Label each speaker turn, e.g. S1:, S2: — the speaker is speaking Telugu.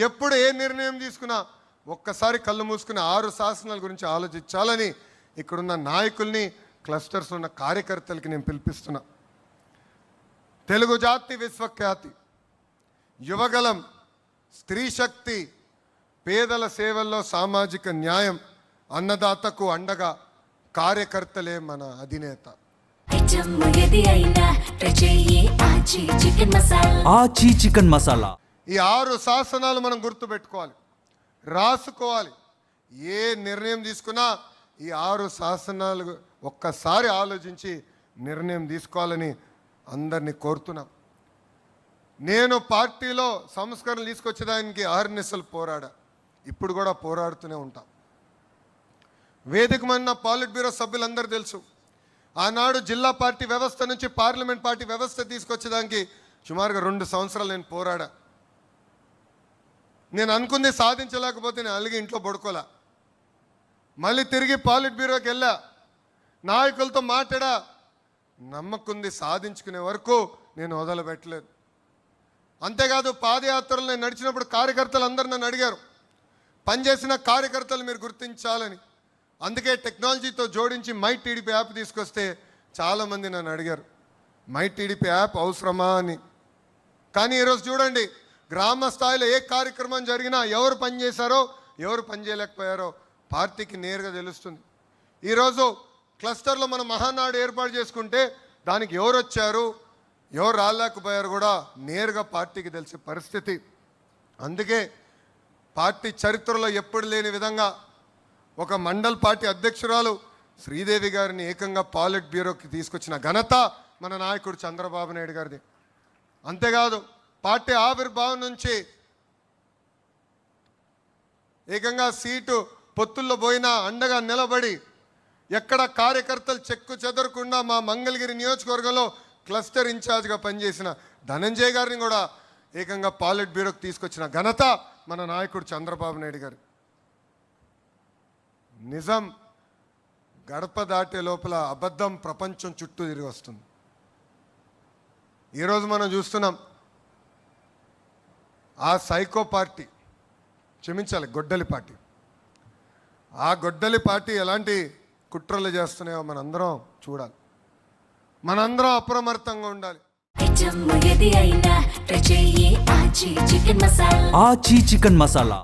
S1: ఎప్పుడు ఏ నిర్ణయం తీసుకున్నా ఒక్కసారి కళ్ళు మూసుకుని 6 శాసనాల గురించి ఆలోచించాలని ఇక్కడున్న నాయకుల్ని, క్లస్టర్స్ ఉన్న కార్యకర్తలకి నేను పిలిపిస్తున్నా. తెలుగు జాతి విశ్వఖ్యాతి, యువగలం, స్త్రీ శక్తి, పేదల సేవల్లో సామాజిక న్యాయం, అన్నదాతకు అండగా కార్యకర్తలే మన అధినేత.
S2: ఆచి చికెన్ మసాలా.
S1: ఈ 6 శాసనాలు మనం గుర్తుపెట్టుకోవాలి, రాసుకోవాలి. ఏ నిర్ణయం తీసుకున్నా ఈ 6 శాసనాలు ఒక్కసారి ఆలోచించి నిర్ణయం తీసుకోవాలని అందరినీ కోరుతున్నాం. నేను పార్టీలో సంస్కరణలు తీసుకొచ్చేదానికి అహర్నిశలు పోరాడా, ఇప్పుడు కూడా పోరాడుతూనే ఉంటాం. వేదికమన్న పాలిట్ బ్యూరో సభ్యులందరూ తెలుసు, ఆనాడు జిల్లా పార్టీ వ్యవస్థ నుంచి పార్లమెంట్ పార్టీ వ్యవస్థ తీసుకొచ్చేదానికి సుమారుగా 2 సంవత్సరాలు నేను పోరాడా. నేను అనుకుంది సాధించలేకపోతే నేను అలిగి ఇంట్లో పడుకోలే. మళ్ళీ తిరిగి పాలిట్ బ్యూరోకి వెళ్ళా, నాయకులతో మాట్లాడా. నమ్మకుంది సాధించుకునే వరకు నేను వదలబెట్టలేదు. అంతేకాదు పాదయాత్రలు నేను నడిచినప్పుడు కార్యకర్తలు అందరూ నన్ను అడిగారు, పనిచేసిన కార్యకర్తలు మీరు గుర్తించాలని. అందుకే టెక్నాలజీతో జోడించి మై టీడీపీ యాప్ తీసుకొస్తే చాలామంది నన్ను అడిగారు, మై టీడీపీ యాప్ అవసరమా అని. కానీ ఈరోజు చూడండి, గ్రామ స్థాయిలో ఏ కార్యక్రమం జరిగినా ఎవరు పనిచేశారో ఎవరు పనిచేయలేకపోయారో పార్టీకి నేరుగా తెలుస్తుంది. ఈరోజు క్లస్టర్లో మనం మహానాడు ఏర్పాటు చేసుకుంటే దానికి ఎవరు వచ్చారు ఎవరు రాలేకపోయారు కూడా నేరుగా పార్టీకి తెలిసే పరిస్థితి. అందుకే పార్టీ చరిత్రలో ఎప్పుడు లేని విధంగా ఒక మండల్ పార్టీ అధ్యక్షురాలు శ్రీదేవి గారిని ఏకంగా పాలిట్ బ్యూరోకి తీసుకొచ్చిన ఘనత మన నాయకుడు చంద్రబాబు నాయుడు గారిది. అంతేకాదు పార్టీ ఆవిర్భావం నుంచి ఏకంగా సీటు పొత్తుల్లో పోయినా అండగా నిలబడి ఎక్కడ కార్యకర్తలు చెక్కు చెదరకుండా మా మంగళగిరి నియోజకవర్గంలో క్లస్టర్ ఇన్ఛార్జ్గా పనిచేసిన ధనంజయ్ గారిని కూడా ఏకంగా పాలిట్ బ్యూరోకి తీసుకొచ్చిన ఘనత మన నాయకుడు చంద్రబాబు నాయుడు గారు. నిజం గడప దాటే లోపల అబద్ధం ప్రపంచం చుట్టూ తిరిగి వస్తుంది. ఈరోజు మనం చూస్తున్నాం, ఆ సైకో పార్టీ, క్షమించాలి గొడ్డలి పార్టీ, ఆ గొడ్డలి పార్టీ ఎలాంటి కుట్రలు చేస్తున్నాయో మనందరం చూడాలి. మనందరం అప్రమత్తంగా ఉండాలి.
S2: ఆచి చికెన్ మసాలా.